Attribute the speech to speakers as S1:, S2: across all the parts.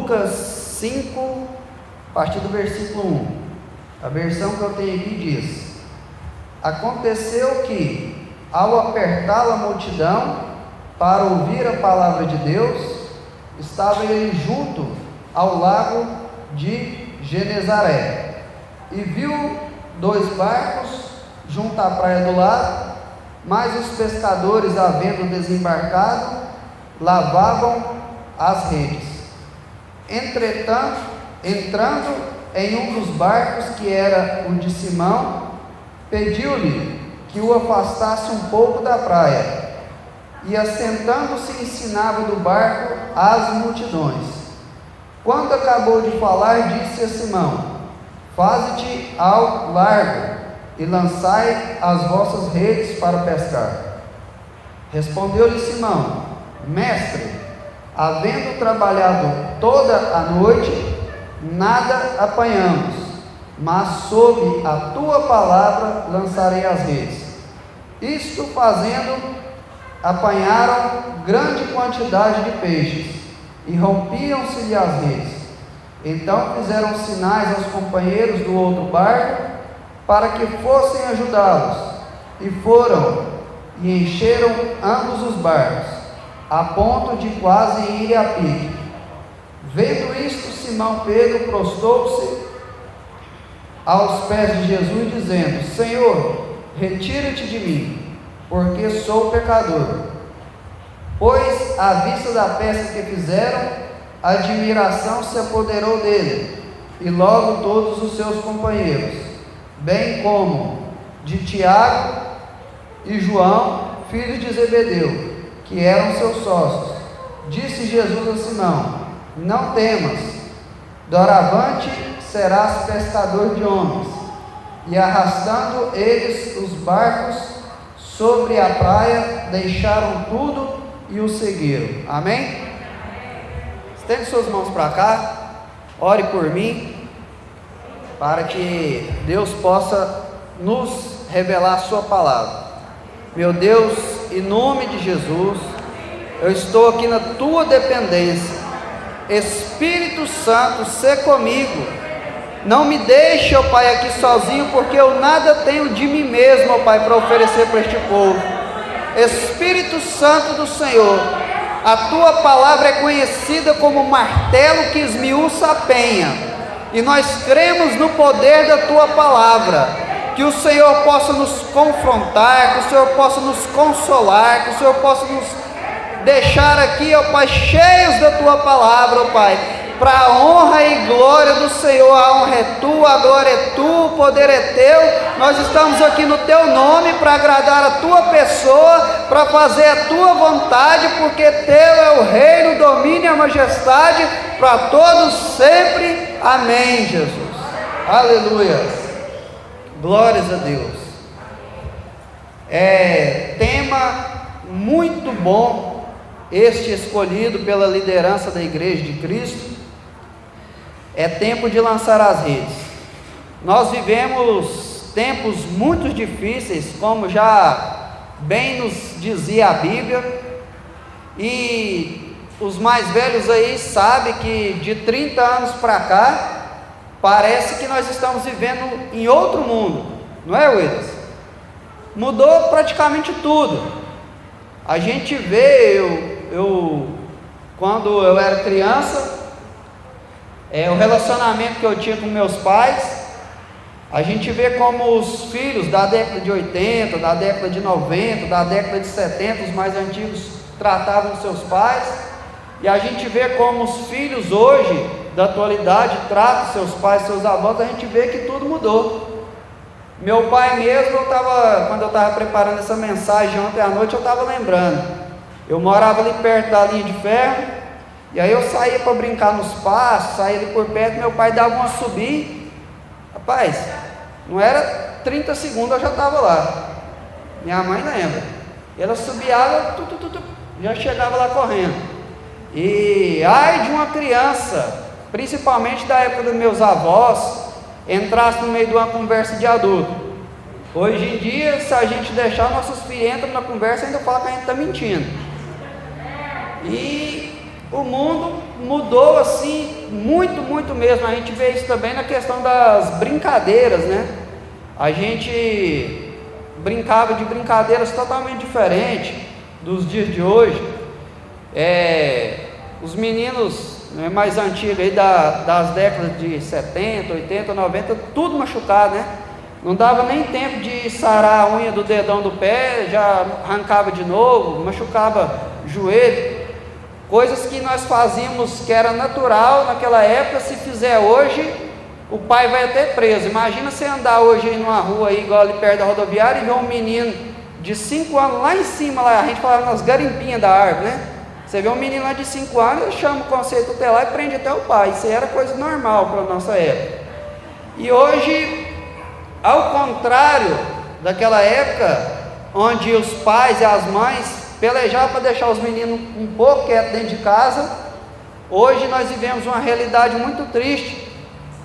S1: Lucas 5, a partir do versículo 1. A versão que eu tenho aqui diz: aconteceu que, ao apertá-la a multidão para ouvir a palavra de Deus, estava ele junto ao lago de Genezaré, e viu 2 barcos junto à praia do lado, mas os pescadores, havendo desembarcado, lavavam as redes. Entretanto, entrando em um dos barcos, que era o de Simão, pediu-lhe que o afastasse um pouco da praia, e assentando-se ensinava do barco às multidões. Quando acabou de falar, disse a Simão: faze-te ao largo e lançai as vossas redes para pescar. Respondeu-lhe Simão: mestre, havendo trabalhado toda a noite, nada apanhamos, mas sob a tua palavra lançarei as redes. Isto fazendo, apanharam grande quantidade de peixes, e rompiam-se-lhe as redes. Então fizeram sinais aos companheiros do outro barco, para que fossem ajudá-los, e foram, e encheram ambos os barcos, a ponto de quase ir a pique. Vendo isto, Simão Pedro prostou-se aos pés de Jesus, dizendo: Senhor, retira-te de mim, porque sou pecador. Pois, à vista da pesca que fizeram, a admiração se apoderou dele, e logo todos os seus companheiros, bem como de Tiago e João, filhos de Zebedeu, que eram seus sócios. Disse Jesus a Simão: não temas, doravante serás pescador de homens. E arrastando eles os barcos sobre a praia, deixaram tudo e o seguiram. Amém? Estende suas mãos para cá, ore por mim, para que Deus possa nos revelar a sua palavra. Meu Deus, em nome de Jesus, eu estou aqui na tua dependência. Espírito Santo, sê comigo. Não me deixe, ó Pai, aqui sozinho, porque eu nada tenho de mim mesmo, ó Pai, para oferecer para este povo. Espírito Santo do Senhor, a tua palavra é conhecida como martelo que esmiuça a penha, e nós cremos no poder da tua palavra. Que o Senhor possa nos confrontar, que o Senhor possa nos consolar, que o Senhor possa nos deixar aqui, ó Pai, cheios da tua palavra, ó Pai, para a honra e glória do Senhor. A honra é tua, a glória é tua, o poder é teu. Nós estamos aqui no teu nome para agradar a tua pessoa, para fazer a tua vontade, porque teu é o reino, o domínio e a majestade para todos sempre. Amém, Jesus. Aleluia. Glórias a Deus. Tema muito bom este escolhido pela liderança da Igreja de Cristo. É tempo de lançar as redes. Nós vivemos tempos muito difíceis, como já bem nos dizia a Bíblia, e os mais velhos aí sabem que de 30 anos para cá, parece que nós estamos vivendo em outro mundo, não é, Willis? Mudou praticamente tudo. A gente vê, quando eu era criança, o relacionamento que eu tinha com meus pais, a gente vê como os filhos da década de 80, da década de 90, da década de 70, os mais antigos, tratavam seus pais, e a gente vê como os filhos hoje, da atualidade, tratam seus pais, seus avós. A gente vê que tudo mudou. Meu pai mesmo, quando eu estava preparando essa mensagem ontem à noite, eu estava lembrando, eu morava ali perto da linha de ferro, e aí eu saía para brincar nos pastos, saía ali por perto, meu pai dava uma subir, rapaz, não era 30 segundos, eu já estava lá. Minha mãe lembra, ela subiava, já chegava lá correndo. E ai de uma criança, principalmente da época dos meus avós, entrasse no meio de uma conversa de adulto. Hoje em dia, se a gente deixar, nossos filhos entram na conversa e ainda falam que a gente está mentindo. E o mundo mudou assim, muito, muito mesmo. A gente vê isso também na questão das brincadeiras, né? A gente brincava de brincadeiras totalmente diferentes dos dias de hoje. Os meninos, né, mais antigos aí das décadas de 70, 80, 90, tudo machucado, né? Não dava nem tempo de sarar a unha do dedão do pé, já arrancava de novo, machucava joelho. Coisas que nós fazíamos que era natural naquela época, se fizer hoje, o pai vai até preso. Imagina você andar hoje aí numa rua aí, igual ali perto da rodoviária, e ver um menino de 5 anos lá em cima, lá, a gente falava nas garimpinhas da árvore, né? Você vê um menino lá de 5 anos, chama o conselho tutelar e prende até o pai. Isso aí era coisa normal para a nossa época. E hoje, ao contrário daquela época, onde os pais e as mães pelejavam para deixar os meninos um pouco quietos dentro de casa, hoje nós vivemos uma realidade muito triste,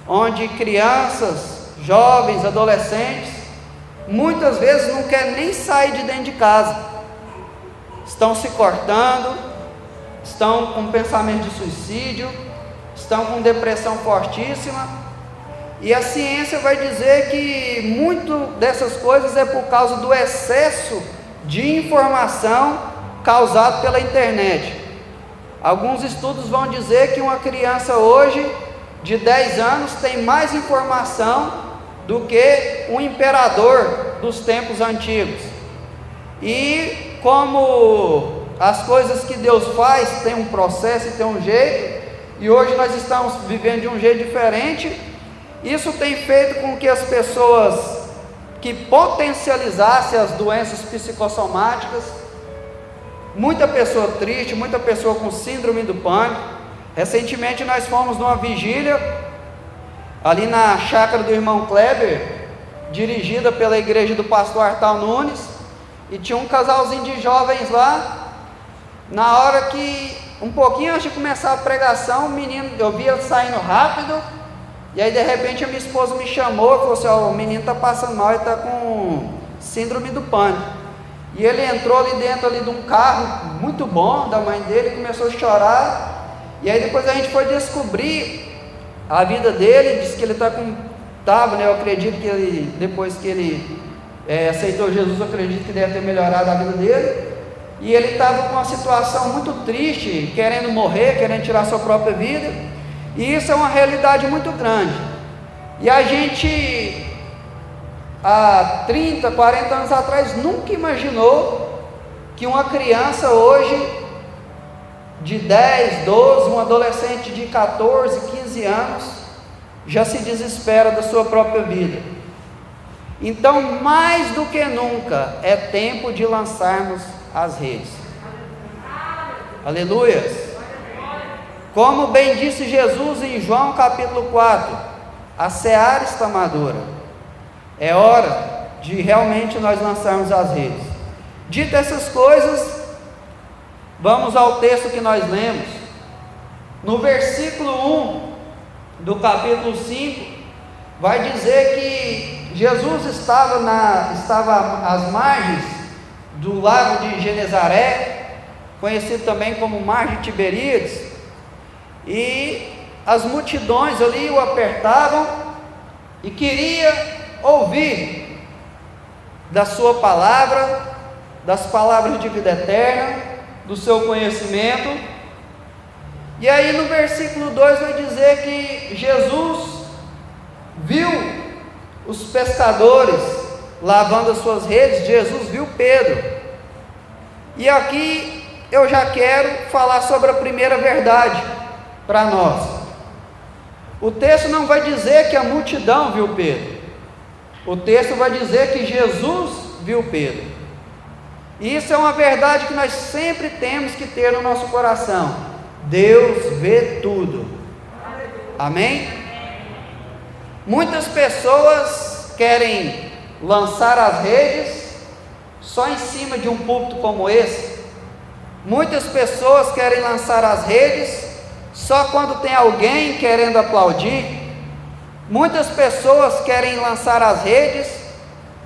S1: onde crianças, jovens, adolescentes, muitas vezes não querem nem sair de dentro de casa, estão se cortando, estão com pensamento de suicídio, estão com depressão fortíssima, e a ciência vai dizer que muito dessas coisas é por causa do excesso de informação causado pela internet. Alguns estudos vão dizer que uma criança hoje de 10 anos tem mais informação do que um imperador dos tempos antigos. E como as coisas que Deus faz tem um processo e tem um jeito, e hoje nós estamos vivendo de um jeito diferente, isso tem feito com que as pessoas que potencializassem as doenças psicossomáticas, muita pessoa triste, muita pessoa com síndrome do pânico. Recentemente nós fomos numa vigília ali na chácara do irmão Kleber, dirigida pela igreja do pastor Artal Nunes, e tinha um casalzinho de jovens lá. Na hora que, um pouquinho antes de começar a pregação, o menino, eu vi ele saindo rápido, e aí de repente a minha esposa me chamou e falou assim: o menino está passando mal, ele está com síndrome do pânico. E ele entrou ali dentro ali de um carro muito bom da mãe dele, começou a chorar. E aí depois a gente foi descobrir a vida dele, disse que ele estava, né, eu acredito que ele, depois que ele aceitou Jesus, eu acredito que deve ter melhorado a vida dele. E ele estava com uma situação muito triste, querendo morrer, querendo tirar sua própria vida. E isso é uma realidade muito grande. E a gente, há 30, 40 anos atrás, nunca imaginou que uma criança hoje, de 10, 12, um adolescente de 14, 15 anos, já se desespera da sua própria vida. Então, mais do que nunca, é tempo de lançarmos as redes. Aleluias! Como bem disse Jesus em João capítulo 4, a seara está madura, é hora de realmente nós lançarmos as redes. Dito essas coisas, vamos ao texto que nós lemos. No versículo 1 do capítulo 5, vai dizer que Jesus estava às margens do lago de Genezaré, conhecido também como Mar de Tiberíades, e as multidões ali o apertavam e queria ouvir da sua palavra, das palavras de vida eterna, do seu conhecimento. E aí no versículo 2 vai dizer que Jesus viu os pescadores lavando as suas redes. Jesus viu Pedro. E aqui eu já quero falar sobre a primeira verdade para nós. O texto não vai dizer que a multidão viu Pedro, o texto vai dizer que Jesus viu Pedro. E isso é uma verdade que nós sempre temos que ter no nosso coração: Deus vê tudo. Amém? Muitas pessoas querem lançar as redes só em cima de um púlpito como esse. Muitas pessoas querem lançar as redes só quando tem alguém querendo aplaudir. Muitas pessoas querem lançar as redes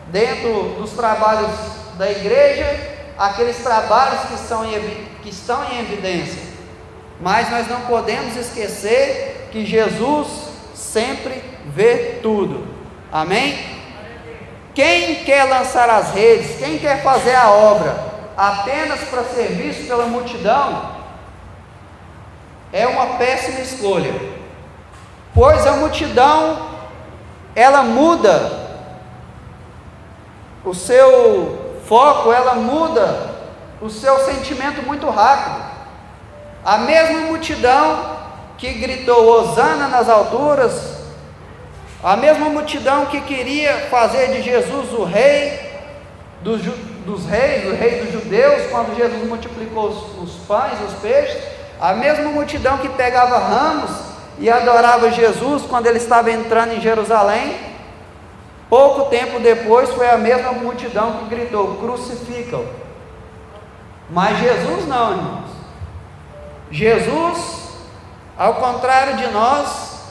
S1: dentro dos trabalhos da igreja, aqueles trabalhos que estão em evidência. mas nós não podemos esquecer que Jesus sempre vê tudo. Amém? Quem quer lançar as redes, quem quer fazer a obra apenas para ser visto pela multidão, é uma péssima escolha, pois a multidão, ela muda o seu foco, ela muda o seu sentimento muito rápido. A mesma multidão que gritou Hosana nas alturas, a mesma multidão que queria fazer de Jesus o rei dos reis, o rei dos judeus, quando Jesus multiplicou os pães, os peixes, a mesma multidão que pegava ramos e adorava Jesus quando ele estava entrando em Jerusalém, pouco tempo depois foi a mesma multidão que gritou: crucifica-o. Mas Jesus não, irmãos. Jesus, ao contrário de nós,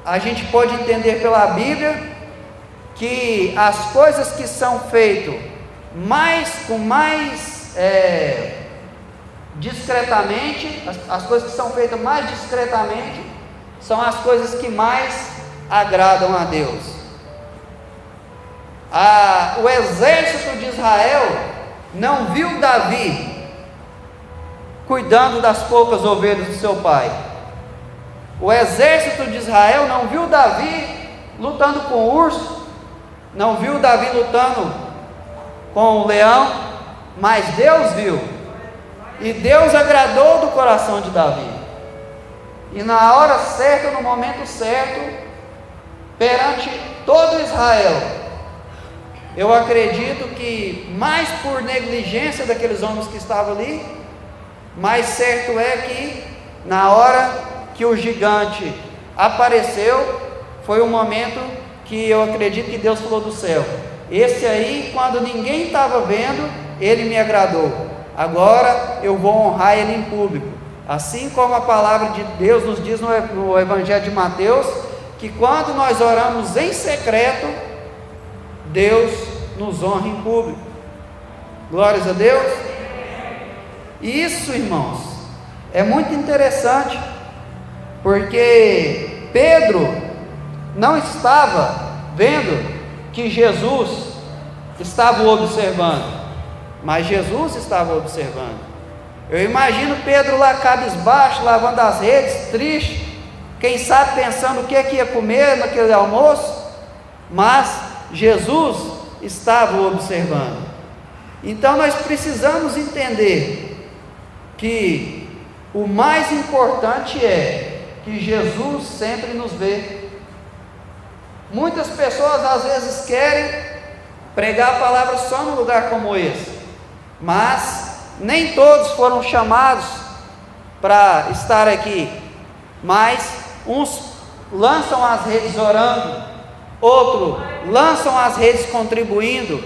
S1: a gente pode entender pela Bíblia que as coisas que são feitas com mais discretamente, as coisas que são feitas mais discretamente, são as coisas que mais agradam a Deus. O exército de Israel não viu Davi cuidando das poucas ovelhas do seu pai. O exército de Israel não viu Davi lutando com o urso, não viu Davi lutando com o leão, mas Deus viu, e Deus agradou do coração de Davi, e na hora certa, no momento certo, perante todo Israel, eu acredito que mais por negligência daqueles homens que estavam ali, mas certo é que na hora que o gigante apareceu, foi o momento que eu acredito que Deus falou do céu: esse aí, quando ninguém estava vendo, ele me agradou, agora eu vou honrar ele em público. Assim como a palavra de Deus nos diz no Evangelho de Mateus, que quando nós oramos em secreto, Deus nos honra em público. Glórias a Deus. Isso, irmãos, é muito interessante, porque Pedro não estava vendo que Jesus estava observando, mas Jesus estava observando. Eu imagino Pedro lá cabisbaixo, lavando as redes, triste, quem sabe pensando o que ia comer naquele almoço, mas Jesus estava observando. Então nós precisamos entender que o mais importante é que Jesus sempre nos vê. Muitas pessoas às vezes querem pregar a palavra só num lugar como esse, mas nem todos foram chamados para estar aqui. Mas uns lançam as redes orando, outros lançam as redes contribuindo,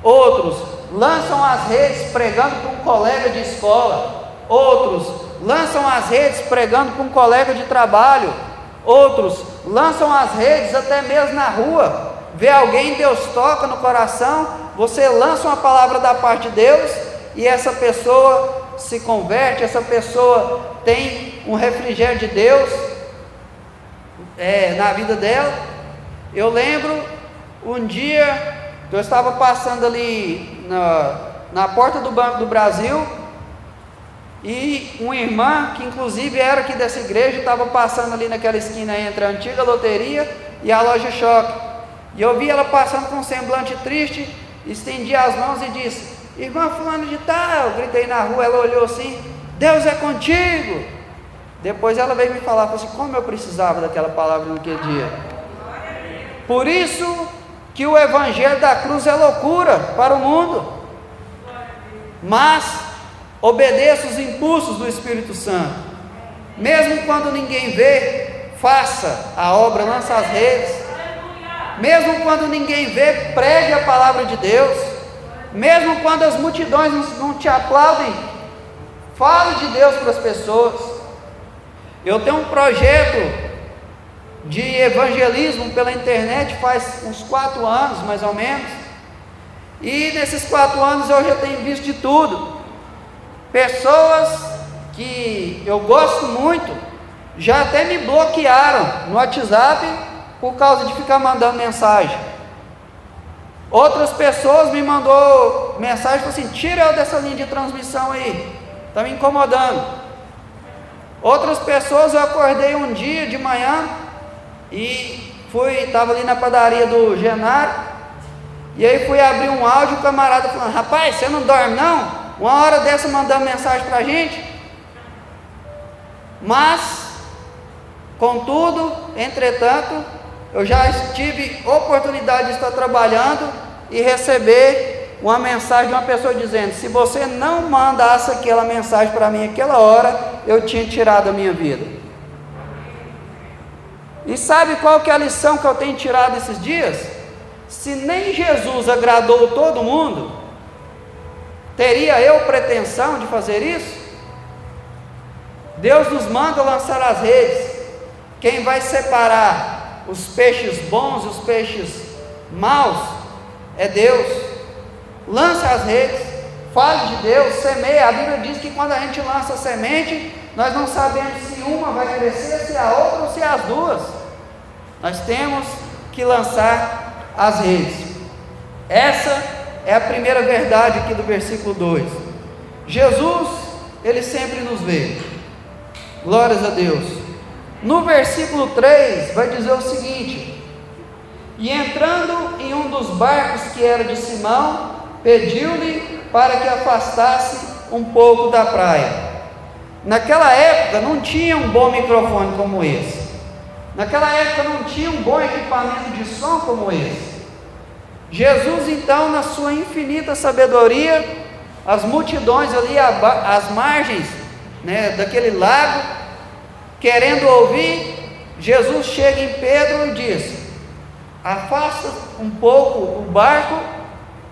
S1: outros lançam as redes pregando para um colega de escola, outros lançam as redes pregando para um colega de trabalho, outros lançam as redes até mesmo na rua, vê alguém, Deus toca no coração, você lança uma palavra da parte de Deus, e essa pessoa se converte, essa pessoa tem um refrigério de Deus na vida dela. Eu lembro um dia que eu estava passando ali na porta do Banco do Brasil, e uma irmã, que inclusive era aqui dessa igreja, estava passando ali naquela esquina entre a antiga loteria e a loja Choque, e eu vi ela passando com um semblante triste, estendi as mãos e disse: irmã fulano de tal, eu gritei na rua, ela olhou assim: Deus é contigo. Depois ela veio me falar, falou assim: como eu precisava daquela palavra naquele dia. Por isso que o evangelho da cruz é loucura para o mundo, mas obedeça os impulsos do Espírito Santo, mesmo quando ninguém vê, faça a obra, lança as redes, mesmo quando ninguém vê, pregue a palavra de Deus, mesmo quando as multidões não te aplaudem, fale de Deus para as pessoas. Eu tenho um projeto de evangelismo pela internet faz uns 4 anos mais ou menos, e nesses 4 anos eu já tenho visto de tudo. Pessoas que eu gosto muito já até me bloquearam no WhatsApp por causa de ficar mandando mensagem. Outras pessoas me mandou mensagem e falou assim: tira eu dessa linha de transmissão aí, está me incomodando. Outras pessoas, eu acordei um dia de manhã e estava ali na padaria do Genaro, e aí fui abrir um áudio, o camarada falando: rapaz, você não dorme não? Uma hora dessa mandando mensagem para a gente. Mas, contudo, entretanto, eu já tive oportunidade de estar trabalhando e receber uma mensagem de uma pessoa dizendo: se você não mandasse aquela mensagem para mim aquela hora, eu tinha tirado a minha vida. E sabe qual que é a lição que eu tenho tirado esses dias? Se nem Jesus agradou todo mundo, teria eu pretensão de fazer isso? Deus nos manda lançar as redes. Quem vai separar os peixes bons e os peixes maus é Deus. Lance as redes, fale de Deus, semeia. A Bíblia diz que quando a gente lança a semente, nós não sabemos se uma vai crescer, se a outra ou se as duas. Nós temos que lançar as redes. Essa é a primeira verdade aqui do versículo 2. Jesus, Ele sempre nos vê. Glórias a Deus. No versículo 3 vai dizer o seguinte: e entrando em um dos barcos que era de Simão, pediu-lhe para que afastasse um pouco da praia. Naquela época não tinha um bom microfone como esse. Naquela época não tinha um bom equipamento de som como esse. Jesus, então, na sua infinita sabedoria, as multidões ali às margens, daquele lago, querendo ouvir, Jesus chega em Pedro e diz: afasta um pouco o barco.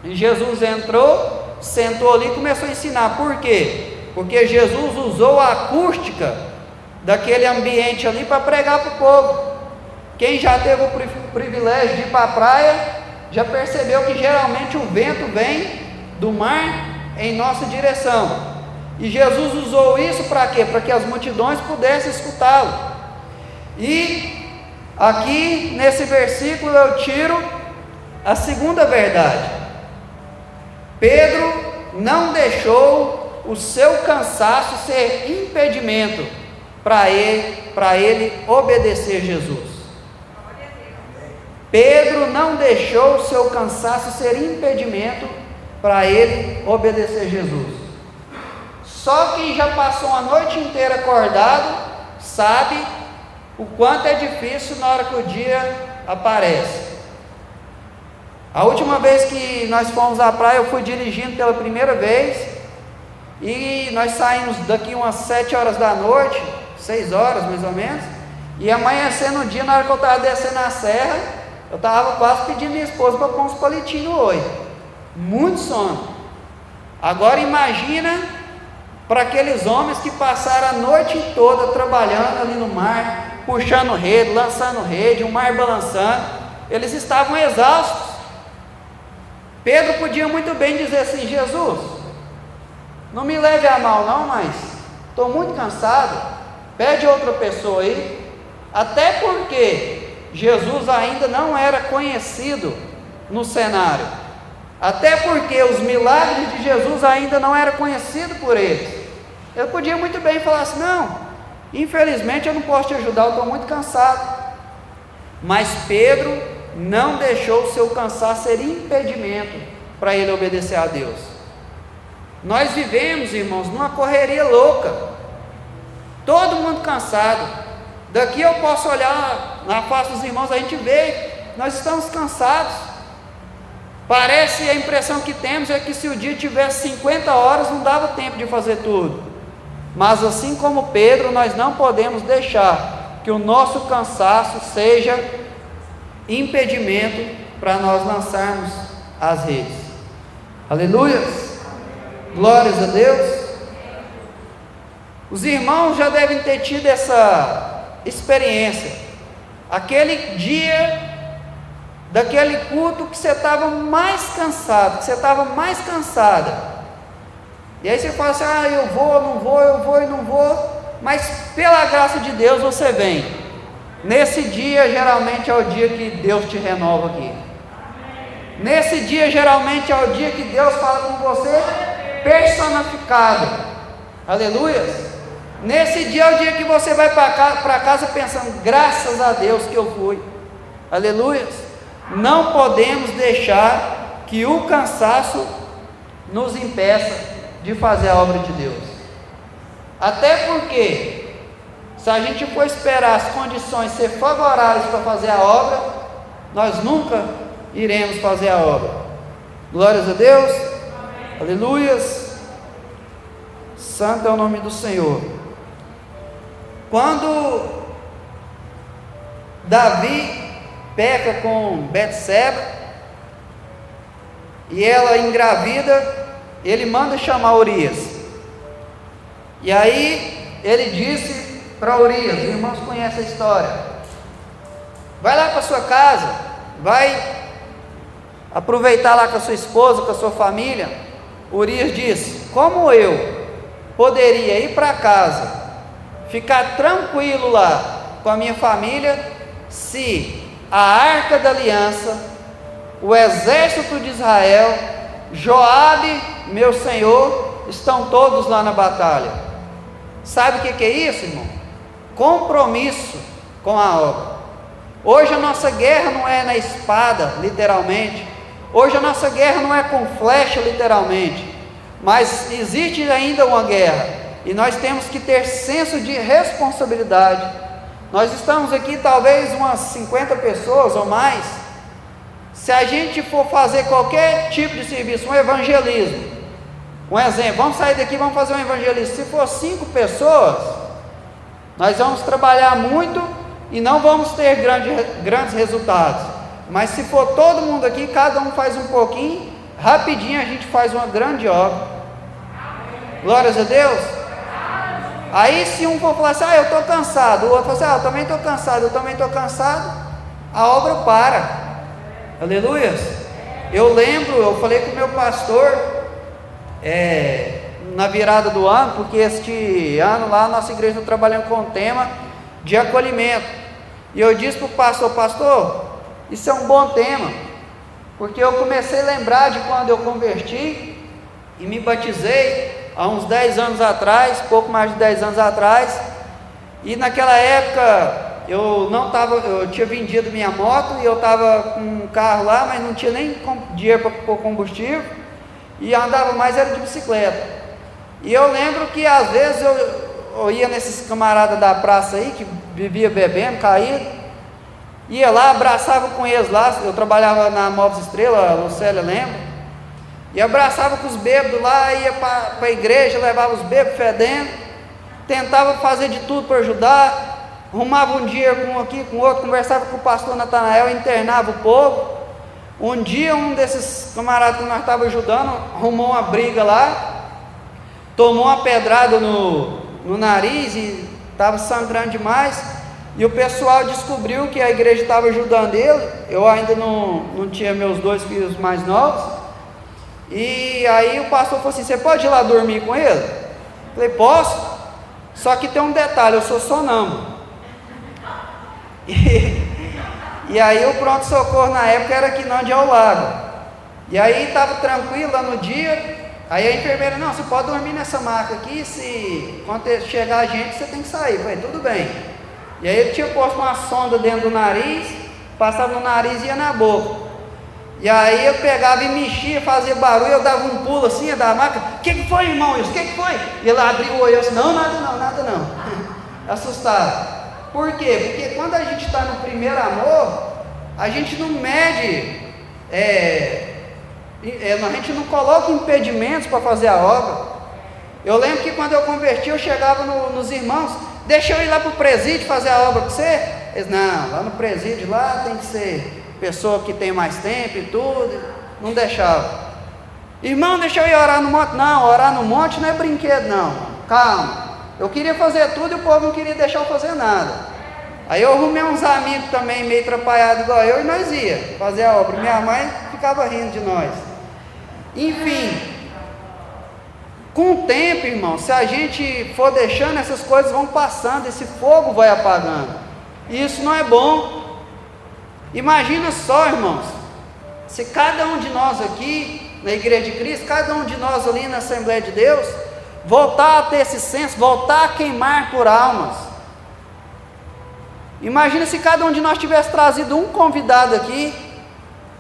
S1: E Jesus entrou, sentou ali e começou a ensinar. Por quê? Porque Jesus usou a acústica daquele ambiente ali para pregar para o povo. Quem já teve o privilégio de ir para a praia, já percebeu que geralmente o vento vem do mar em nossa direção. E Jesus usou isso para quê? Para que as multidões pudessem escutá-lo. E aqui nesse versículo eu tiro a segunda verdade. Pedro não deixou o seu cansaço ser impedimento para ele obedecer Jesus. Pedro não deixou o seu cansaço ser impedimento para ele obedecer Jesus. Só quem já passou a noite inteira acordado sabe o quanto é difícil na hora que o dia aparece. A última vez que nós fomos à praia, eu fui dirigindo pela primeira vez, e nós saímos daqui umas 7 horas da noite, 6 horas mais ou menos, e amanhecendo o dia, na hora que eu estava descendo a serra, eu estava quase pedindo minha esposa para pôr uns palitinhos hoje. Muito sono. Agora imagina para aqueles homens que passaram a noite toda trabalhando ali no mar, puxando rede, lançando rede, o mar balançando. Eles estavam exaustos. Pedro podia muito bem dizer assim: Jesus, não me leve a mal não, mas estou muito cansado, pede outra pessoa aí. Até porque Jesus ainda não era conhecido no cenário, até porque os milagres de Jesus ainda não eram conhecidos por eles. Ele podia muito bem falar assim: não, infelizmente eu não posso te ajudar, eu estou muito cansado. Mas Pedro não deixou o seu cansaço ser impedimento para ele obedecer a Deus. Nós vivemos, irmãos, numa correria louca, todo mundo cansado. Daqui eu posso olhar na face dos irmãos, a gente vê, nós estamos cansados. Parece, a impressão que temos é que se o dia tivesse 50 horas, não dava tempo de fazer tudo. Mas assim como Pedro, nós não podemos deixar que o nosso cansaço seja impedimento para nós lançarmos as redes. Aleluias! Glórias a Deus! Os irmãos já devem ter tido essa experiência. Aquele dia daquele culto que você estava mais cansado, que você estava mais cansada, E aí você fala assim, eu vou, não vou, eu vou e não vou, mas pela graça de Deus você vem. Nesse dia geralmente é o dia que Deus te renova aqui. Nesse dia geralmente é o dia que Deus fala com você personificado. Aleluia. Nesse dia é o dia que você vai para casa pensando, graças a Deus que eu fui. Aleluia. Não podemos deixar que o cansaço nos impeça de fazer a obra de Deus. Até porque, se a gente for esperar as condições ser favoráveis para fazer a obra, nós nunca iremos fazer a obra. Glórias a Deus. Aleluias. Santo é o nome do Senhor. Quando Davi peca com Betseba e ela engravida, ele manda chamar Urias. E aí ele disse para Urias, os irmãos conhecem a história, vai lá para sua casa, vai aproveitar lá com a sua esposa, com a sua família. Urias disse, como eu poderia ir para casa, ficar tranquilo lá com a minha família, se a arca da aliança, o exército de Israel, Joabe, meu senhor, estão todos lá na batalha. Sabe o que é isso, irmão? Compromisso com a obra. Hoje a nossa guerra não é na espada, literalmente. Hoje a nossa guerra não é com flecha, literalmente. Mas existe ainda uma guerra, e nós temos que ter senso de responsabilidade. Nós estamos aqui talvez umas 50 pessoas ou mais. Se a gente for fazer qualquer tipo de serviço, um evangelismo, um exemplo, vamos sair daqui, vamos fazer um evangelismo, se for 5 pessoas, nós vamos trabalhar muito e não vamos ter grandes resultados. Mas se for todo mundo aqui, cada um faz um pouquinho, rapidinho a gente faz uma grande obra. Glórias a Deus. Aí se um for falar assim, eu estou cansado, o outro fala assim, eu também estou cansado, eu também estou cansado, a obra para. Aleluia. Eu lembro, eu falei com o meu pastor na virada do ano, porque este ano lá a nossa igreja está trabalhando com o tema de acolhimento, e eu disse para o pastor, pastor, isso é um bom tema, porque eu comecei a lembrar de quando eu converti e me batizei há uns 10 anos atrás, pouco mais de 10 anos atrás, e naquela época eu tinha vendido minha moto e eu estava com um carro lá, mas não tinha nem dinheiro para pôr combustível, e andava mais era de bicicleta. E eu lembro que às vezes eu ia nesses camaradas da praça aí, que vivia bebendo, caído, ia lá, abraçava com eles lá, eu trabalhava na Móveis Estrela, a Lucélia lembra, e abraçava com os bêbados lá, ia para a igreja, levava os bêbados fedendo, tentava fazer de tudo para ajudar, arrumava um dia com um aqui, com o outro, conversava com o pastor Natanael, internava o povo. Um dia um desses camaradas que nós estávamos ajudando, arrumou uma briga lá, tomou uma pedrada no nariz e estava sangrando demais, e o pessoal descobriu que a igreja estava ajudando ele. Eu ainda não tinha meus 2 filhos mais novos, e aí o pastor falou assim, você pode ir lá dormir com ele? Eu falei, posso, só que tem um detalhe, eu sou sonâmbulo. E aí o pronto-socorro na época era aqui não, de ao lago. E aí estava tranquilo lá no dia. Aí a enfermeira, não, você pode dormir nessa maca aqui, quando chegar a gente você tem que sair. Eu falei, tudo bem. E aí ele tinha posto uma sonda dentro do nariz, passava no nariz e ia na boca. E aí eu pegava e mexia, fazia barulho, eu dava um pulo assim, da maca, o que foi, irmão? O que foi? E ele abriu o olho, eu disse, não, nada não. Assustado. Por quê? Porque quando a gente está no primeiro amor, a gente não mede, a gente não coloca impedimentos para fazer a obra. Eu lembro que quando eu converti, eu chegava nos irmãos, deixa eu ir lá para o presídio fazer a obra com você? Eles, não, lá no presídio, lá tem que ser pessoa que tem mais tempo e tudo, não deixava. Irmão, deixa eu ir orar no monte? Não, orar no monte não é brinquedo não, calma. Eu queria fazer tudo e o povo não queria deixar eu fazer nada. Aí eu arrumei uns amigos também meio atrapalhados igual eu, e nós ia fazer a obra. Minha mãe ficava rindo de nós. Enfim, Com o tempo, irmão, se a gente for deixando, essas coisas vão passando, esse fogo vai apagando, e isso não é bom. Imagina só, irmãos, se cada um de nós aqui, na Igreja de Cristo, cada um de nós ali na Assembleia de Deus, voltar a ter esse senso, voltar a queimar por almas. Imagina se cada um de nós tivesse trazido um convidado aqui,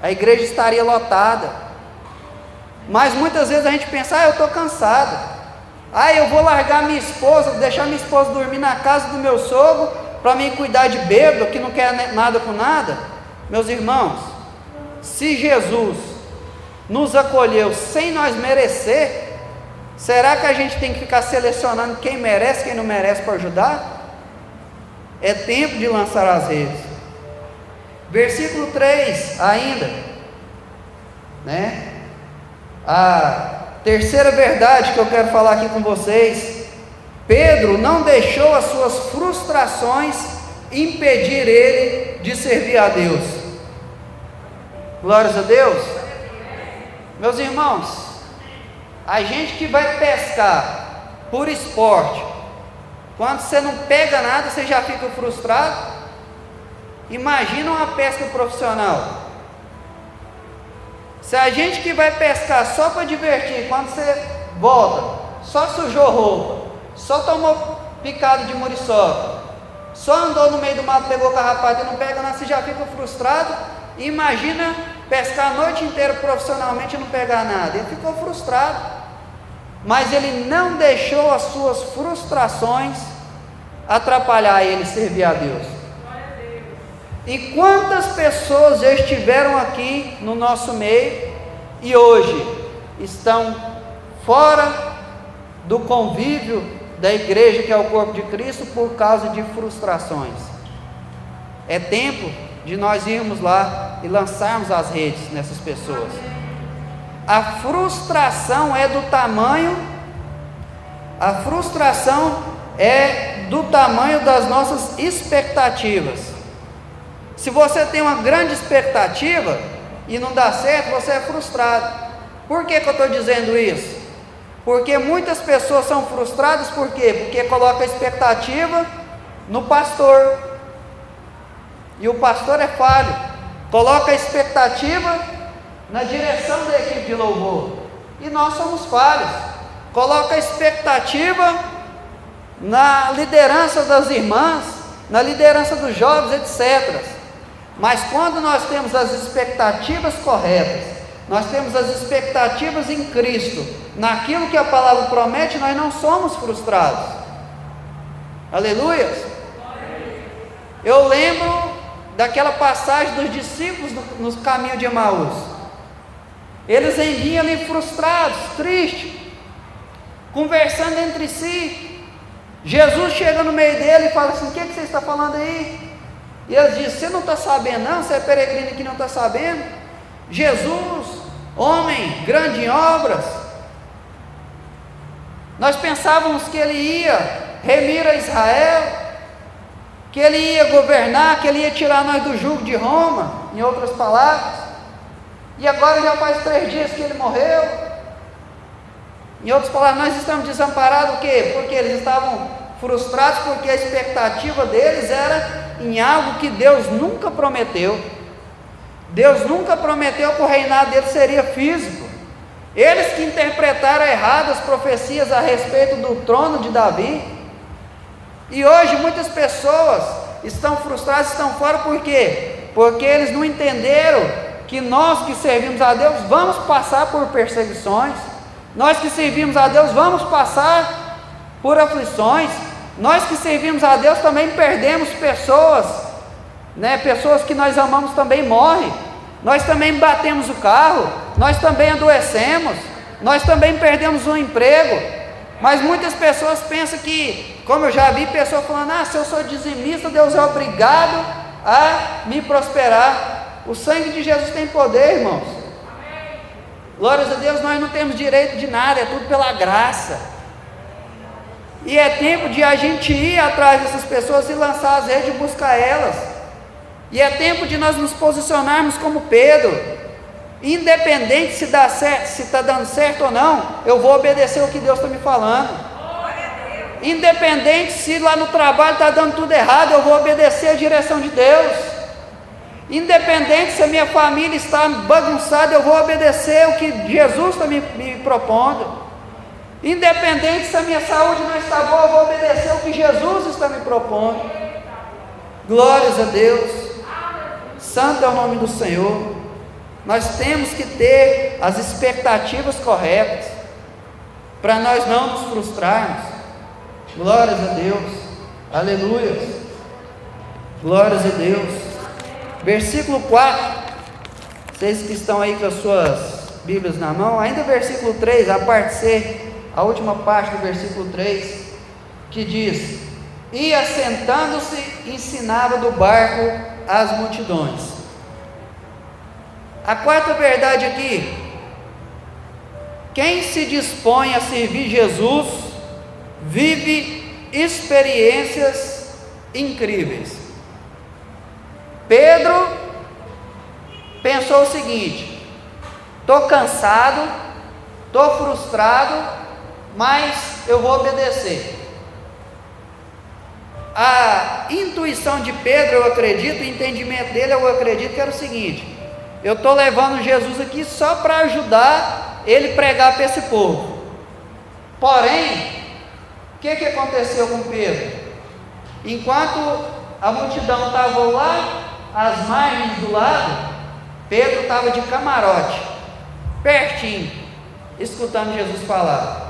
S1: a igreja estaria lotada. Mas muitas vezes a gente pensa, eu estou cansado, eu vou largar minha esposa, deixar minha esposa dormir na casa do meu sogro, para mim cuidar de bêbado, que não quer nada com nada. Meus irmãos, se Jesus nos acolheu sem nós merecer, será que a gente tem que ficar selecionando quem merece, quem não merece para ajudar? É tempo de lançar as redes. Versículo 3 ainda, a terceira verdade que eu quero falar aqui com vocês: Pedro não deixou as suas frustrações impedir ele de servir a Deus. Glórias a Deus. Meus irmãos, a gente que vai pescar por esporte, quando você não pega nada, você já fica frustrado. Imagina uma pesca profissional. Se a gente que vai pescar só para divertir, quando você volta, só sujou roupa, só tomou picado de muriçoca, só andou no meio do mato, pegou carrapato e não pega nada, você já fica frustrado. Imagina pescar a noite inteira profissionalmente e não pegar nada. Ele ficou frustrado, mas ele não deixou as suas frustrações atrapalhar ele servir a Deus. E quantas pessoas já estiveram aqui no nosso meio e hoje estão fora do convívio da igreja, que é o corpo de Cristo, por causa de frustrações. É tempo de nós irmos lá e lançarmos as redes nessas pessoas. A frustração é do tamanho das nossas expectativas. Se você tem uma grande expectativa e não dá certo, você é frustrado. Por que eu estou dizendo isso? Porque muitas pessoas são frustradas, por quê? Porque colocam a expectativa no pastor, e o pastor é falho. Coloca a expectativa na direção da equipe de louvor, e nós somos falhos. Coloca a expectativa na liderança das irmãs, na liderança dos jovens, etc. Mas quando nós temos as expectativas corretas, nós temos as expectativas em Cristo, naquilo que a palavra promete, nós não somos frustrados. Aleluia! Eu lembro daquela passagem dos discípulos no caminho de Emaús. Eles vinham ali frustrados, tristes, conversando entre si. Jesus chega no meio dele e fala assim: o que você está falando aí? E eles dizem: você não está sabendo não? Você é peregrino que não está sabendo? Jesus, homem grande em obras, nós pensávamos que ele ia remir a Israel, que ele ia governar, que ele ia tirar nós do jugo de Roma, em outras palavras, e agora já faz 3 dias que ele morreu. Em outras palavras, nós estamos desamparados. O quê? Porque eles estavam frustrados, porque a expectativa deles era em algo que Deus nunca prometeu. Deus nunca prometeu que o reinado dele seria físico. Eles que interpretaram errado as profecias a respeito do trono de Davi. E hoje muitas pessoas estão frustradas, estão fora, por quê? Porque eles não entenderam que nós que servimos a Deus vamos passar por perseguições, nós que servimos a Deus vamos passar por aflições, nós que servimos a Deus também perdemos pessoas, pessoas que nós amamos também morrem, nós também batemos o carro, nós também adoecemos, nós também perdemos um emprego. Mas muitas pessoas pensam que, como eu já vi pessoas falando: se eu sou dizimista, Deus é obrigado a me prosperar. O sangue de Jesus tem poder, irmãos. Glórias a Deus, nós não temos direito de nada, é tudo pela graça. E é tempo de a gente ir atrás dessas pessoas e lançar as redes e buscar elas. E é tempo de nós nos posicionarmos como Pedro. Independente se dá certo, se está dando certo ou não, eu vou obedecer o que Deus está me falando. Independente se lá no trabalho está dando tudo errado, eu vou obedecer a direção de Deus. Independente se a minha família está bagunçada, eu vou obedecer o que Jesus está me propondo. Independente se a minha saúde não está boa, eu vou obedecer o que Jesus está me propondo. Glórias a Deus. Santo é o nome do Senhor. Nós temos que ter as expectativas corretas, para nós não nos frustrarmos. Glórias a Deus, aleluia, glórias a Deus. Versículo 4, vocês que estão aí com as suas Bíblias na mão, ainda versículo 3, a parte C, a última parte do versículo 3, que diz: e assentando-se, ensinava do barco as multidões. A quarta verdade aqui: quem se dispõe a servir Jesus, vive experiências incríveis. Pedro pensou o seguinte: estou cansado, estou frustrado, mas eu vou obedecer. A intuição de Pedro, eu acredito, o entendimento dele, eu acredito que era o seguinte: eu estou levando Jesus aqui só para ajudar ele a pregar para esse povo. Porém, o que aconteceu com Pedro? Enquanto a multidão estava lá, às margens do lado, Pedro estava de camarote, pertinho, escutando Jesus falar.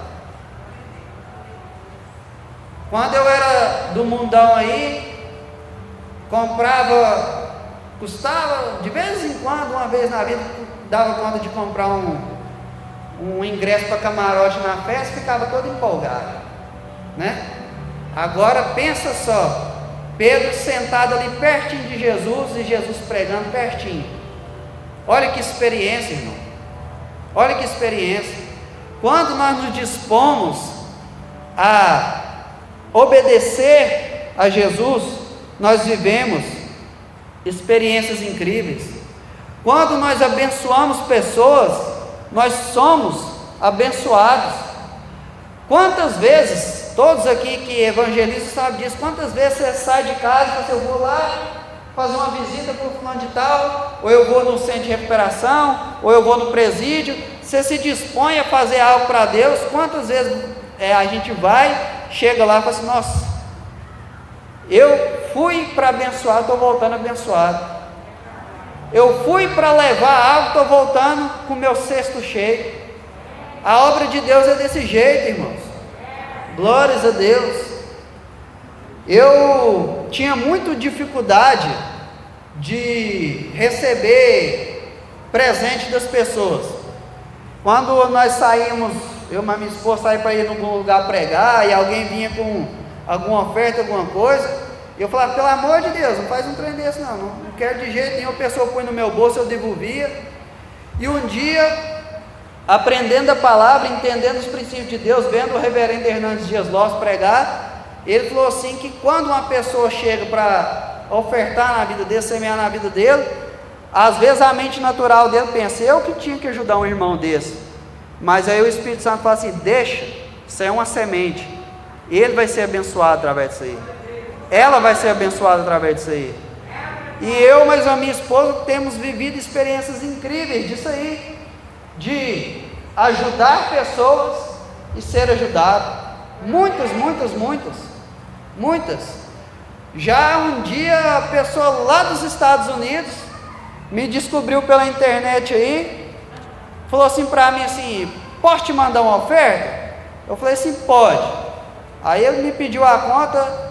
S1: Quando eu era do mundão aí, comprava, custava, de vez em quando, uma vez na vida, dava conta de comprar um ingresso para camarote na festa, ficava todo empolgado, né? Agora pensa só, Pedro sentado ali pertinho de Jesus e Jesus pregando pertinho. Olha que experiência, irmão, olha que experiência. Quando nós nos dispomos a obedecer a Jesus, nós vivemos experiências incríveis. Quando nós abençoamos pessoas, nós somos abençoados. Quantas vezes, todos aqui que evangelizam sabem disso, quantas vezes você sai de casa e fala assim: eu vou lá fazer uma visita para o fulano de tal, ou eu vou no centro de recuperação, ou eu vou no presídio. Você se dispõe a fazer algo para Deus. Quantas vezes a gente vai, chega lá e fala assim: nossa, eu fui para abençoar, estou voltando abençoado. Eu fui para levar algo, estou voltando com o meu cesto cheio. A obra de Deus é desse jeito, irmãos. Glórias a Deus. Eu tinha muita dificuldade de receber presente das pessoas. Quando nós saímos, eu e minha esposa saímos para ir em algum lugar pregar, e alguém vinha com alguma oferta, alguma coisa, eu falava: pelo amor de Deus, não faz um trem desse não quero de jeito nenhum. A pessoa põe no meu bolso, eu devolvia. E um dia, aprendendo a palavra, entendendo os princípios de Deus, vendo o reverendo Hernandes Dias Lopes pregar, ele falou assim, que quando uma pessoa chega para ofertar na vida dele, semear na vida dele, às vezes a mente natural dele pensa: eu que tinha que ajudar um irmão desse. Mas aí o Espírito Santo fala assim: deixa, isso é uma semente, ele vai ser abençoado através disso aí, ela vai ser abençoada através disso aí. E eu, mas a minha esposa, temos vivido experiências incríveis disso aí, de ajudar pessoas e ser ajudado. Muitas. Já um dia a pessoa lá dos Estados Unidos me descobriu pela internet aí, falou assim para mim assim: posso te mandar uma oferta? Eu falei assim: pode. Aí ele me pediu a conta.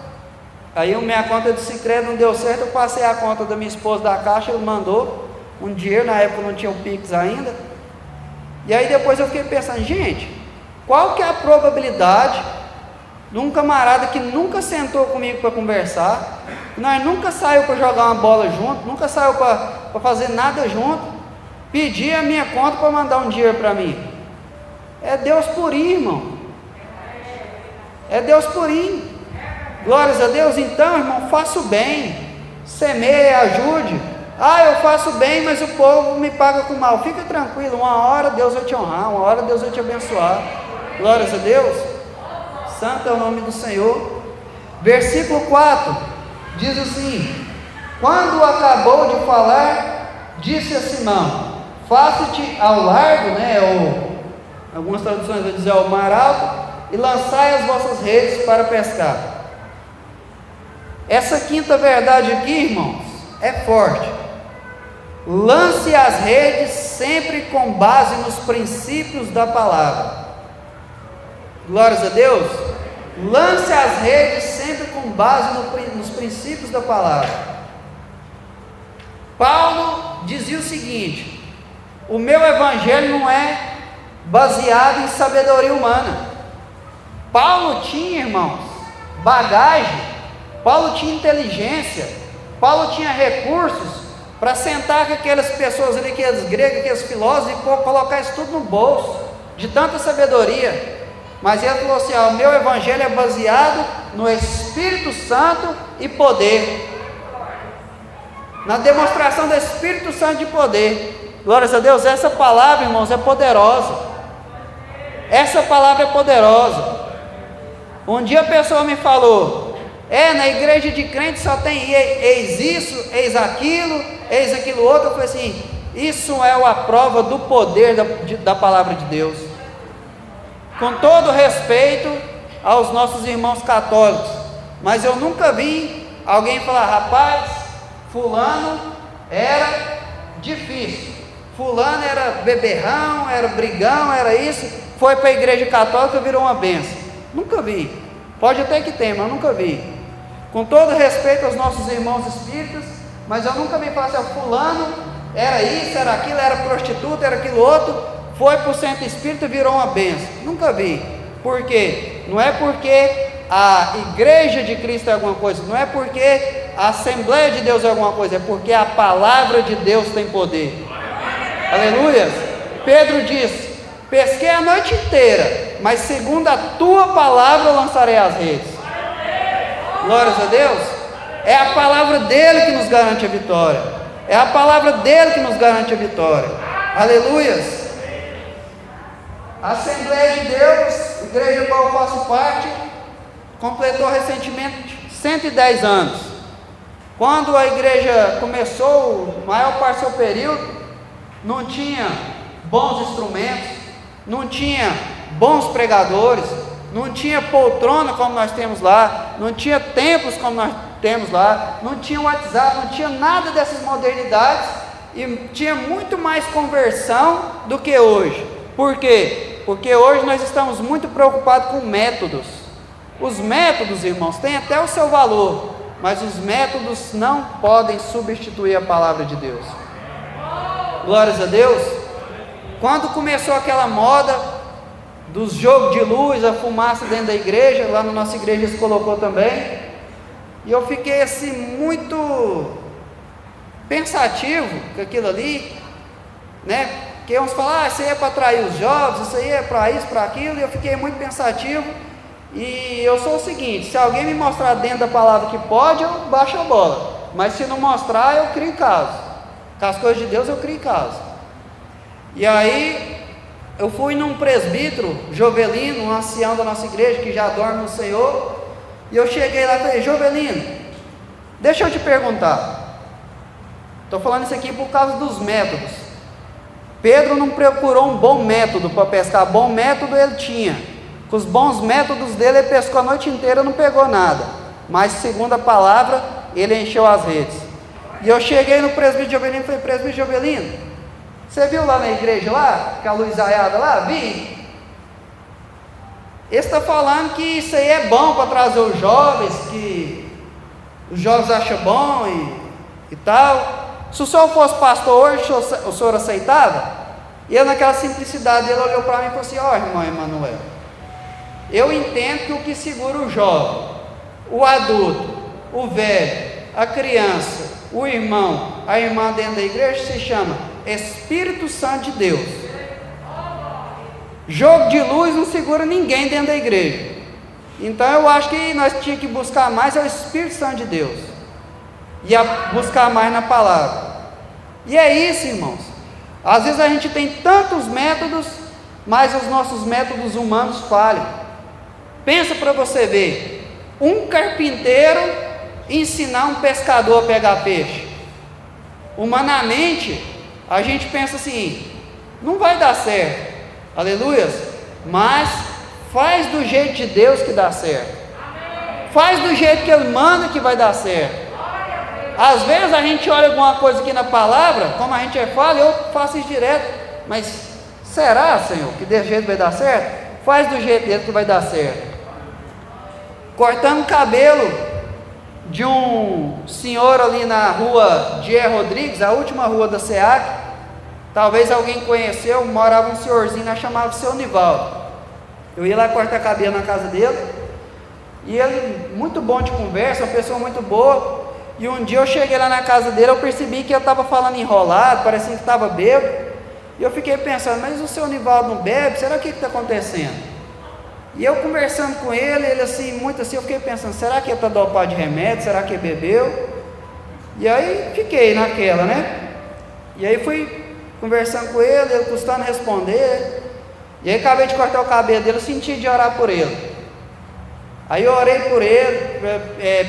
S1: Aí minha conta de Sicredi não deu certo, eu passei a conta da minha esposa da Caixa, ele mandou um dinheiro, na época não tinha o Pix ainda. E aí depois eu fiquei pensando: gente, qual que é a probabilidade de um camarada que nunca sentou comigo para conversar, nós nunca saiu para jogar uma bola junto, nunca saiu para fazer nada junto, pedir a minha conta para mandar um dinheiro para mim? É Deus purinho, irmão, é Deus purinho. Glórias a Deus. Então, irmão, faça o bem, semeie, ajude, Ah, eu faço bem, mas o povo me paga com mal. Fica tranquilo, uma hora Deus vai te honrar, uma hora Deus vai te abençoar. Glórias a Deus. Santo é o nome do Senhor. Versículo 4 diz assim: quando acabou de falar, disse a Simão: faça-te ao largo, ou algumas traduções vão dizer ao mar alto, e lançai as vossas redes para pescar. Essa quinta verdade aqui, irmãos, é forte. Lance as redes sempre com base nos princípios da palavra. Glórias a Deus. Lance as redes sempre com base nos princípios da palavra. Paulo dizia o seguinte: o meu evangelho não é baseado em sabedoria humana. Paulo tinha, irmãos, bagagem, Paulo tinha inteligência, Paulo tinha recursos para sentar com aquelas pessoas ali, aqueles gregos, aqueles filósofos, e colocar isso tudo no bolso, de tanta sabedoria. Mas ele falou assim: o meu evangelho é baseado no Espírito Santo e poder, na demonstração do Espírito Santo de poder. Glórias a Deus. Essa palavra, irmãos, é poderosa. Essa palavra é poderosa. Um dia a pessoa me falou: na igreja de crente só tem eis isso, eis aquilo outro. Eu falei assim: isso é a prova do poder da palavra de Deus. Com todo respeito aos nossos irmãos católicos, mas eu nunca vi alguém falar: rapaz, fulano era difícil, fulano era beberrão, era brigão, era isso, foi para a igreja católica e virou uma bênção. Nunca vi. Pode até que tenha, mas nunca vi. Com todo respeito aos nossos irmãos espíritas, mas eu nunca vi falar assim: fulano era isso, era aquilo, era prostituta, era aquilo outro, foi para o centro espírita e virou uma bênção. Nunca vi. Por quê? Não é porque a igreja de Cristo é alguma coisa, não é porque a Assembleia de Deus é alguma coisa, é porque a palavra de Deus tem poder. Aleluia. Pedro diz: pesquei a noite inteira, mas segundo a tua palavra eu lançarei as redes. Glórias a Deus. É a palavra dele que nos garante a vitória. É a palavra dele que nos garante a vitória. Aleluias. A Assembleia de Deus, igreja da qual eu faço parte, completou recentemente 110 anos. Quando a igreja começou, maior parte do seu período, não tinha bons instrumentos, não tinha bons pregadores, não tinha poltrona como nós temos lá, não tinha templos como nós temos lá, não tinha WhatsApp, não tinha nada dessas modernidades, e tinha muito mais conversão do que hoje. Por quê? Porque hoje nós estamos muito preocupados com métodos. Os métodos, irmãos, têm até o seu valor, mas os métodos não podem substituir a palavra de Deus. Glórias a Deus. Quando começou aquela moda dos jogos de luz, a fumaça dentro da igreja, lá na nossa igreja se colocou também, e eu fiquei assim muito pensativo com aquilo ali, porque uns falam: isso aí é para atrair os jovens, isso aí é para isso, para aquilo, e eu fiquei muito pensativo. E eu sou o seguinte: se alguém me mostrar dentro da palavra que pode, eu baixo a bola, mas se não mostrar, eu crio caso. Com as coisas de Deus eu crio caso. E aí eu fui num presbítero Jovelino, um ancião da nossa igreja que já dorme no Senhor, e eu cheguei lá e falei: Jovelino, deixa eu te perguntar, estou falando isso aqui por causa dos métodos. Pedro não procurou um bom método para pescar. Bom método ele tinha, com os bons métodos dele ele pescou a noite inteira, não pegou nada, mas segundo a palavra ele encheu as redes. E eu cheguei no presbítero Jovelino e falei: presbítero Jovelino, você viu lá na igreja lá, com a luz aiada lá? Vi. Ele está falando que isso aí é bom para trazer os jovens, que os jovens acham bom e tal. Se o senhor fosse pastor hoje, o senhor aceitava? E eu, naquela simplicidade, ele olhou para mim e falou assim: irmão Emanuel, eu entendo que o que segura o jovem, o adulto, o velho, a criança, o irmão, a irmã dentro da igreja se chama Espírito Santo de Deus. Jogo de luz não segura ninguém dentro da igreja. Então eu acho que nós tínhamos que buscar mais o Espírito Santo de Deus, e buscar mais na palavra. E é isso, irmãos. Às vezes a gente tem tantos métodos, mas os nossos métodos humanos falham. Pensa para você ver, um carpinteiro ensinar um pescador a pegar peixe. Humanamente, a gente pensa assim, não vai dar certo, aleluias, mas faz do jeito de Deus que dá certo. Faz do jeito que Ele manda que vai dar certo. Às vezes a gente olha alguma coisa aqui na palavra, como a gente fala, eu faço isso direto, mas será, Senhor, que desse jeito vai dar certo? Faz do jeito dele que vai dar certo. Cortando o cabelo de um senhor ali na rua Dier Rodrigues, a última rua da SEAC, talvez alguém conheceu, morava um senhorzinho lá, chamava Seu Nivaldo. Eu ia lá cortar cabelo na casa dele, e ele, muito bom de conversa, uma pessoa muito boa. E um dia eu cheguei lá na casa dele, eu percebi que ele estava falando enrolado, parecia que estava bêbado. E eu fiquei pensando, mas o seu Nivaldo não bebe? Será o que está acontecendo? E eu conversando com ele, ele assim, muito assim, eu fiquei pensando, será que ele está dopado de remédio? Será que ele bebeu? E aí fiquei naquela, né? E aí fui conversando com ele custando responder. E aí acabei de cortar o cabelo dele, eu senti de orar por ele. Aí eu orei por ele,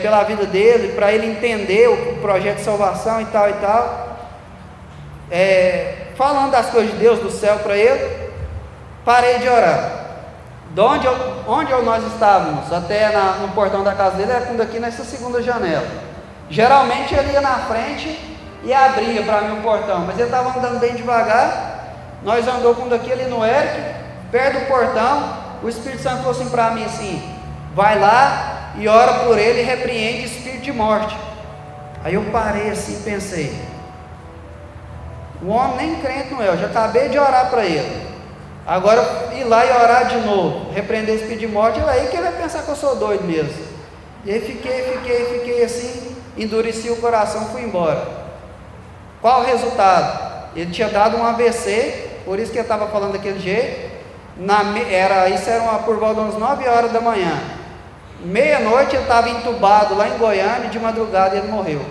S1: pela vida dele, para ele entender o projeto de salvação e tal, falando das coisas de Deus, do céu para ele. Parei de orar. De onde nós estávamos, até no portão da casa dele, era quando aqui nessa segunda janela. Geralmente ele ia na frente e abria para mim o portão, mas ele estava andando bem devagar. Nós andamos quando aqui ali no Eric, perto do portão. O Espírito Santo falou assim para mim assim: vai lá e ora por ele e repreende espírito de morte. Aí eu parei assim e pensei, o homem nem crente não é, eu já acabei de orar para ele, agora ir lá e orar de novo, repreender espírito de morte, aí que ele vai pensar que eu sou doido mesmo. E aí fiquei assim, endureci o coração, fui embora. Qual o resultado? Ele tinha dado um AVC, por isso que ele estava falando daquele jeito. Isso era por volta das 9 horas da manhã. Meia-noite ele estava entubado lá em Goiânia, e de madrugada ele morreu.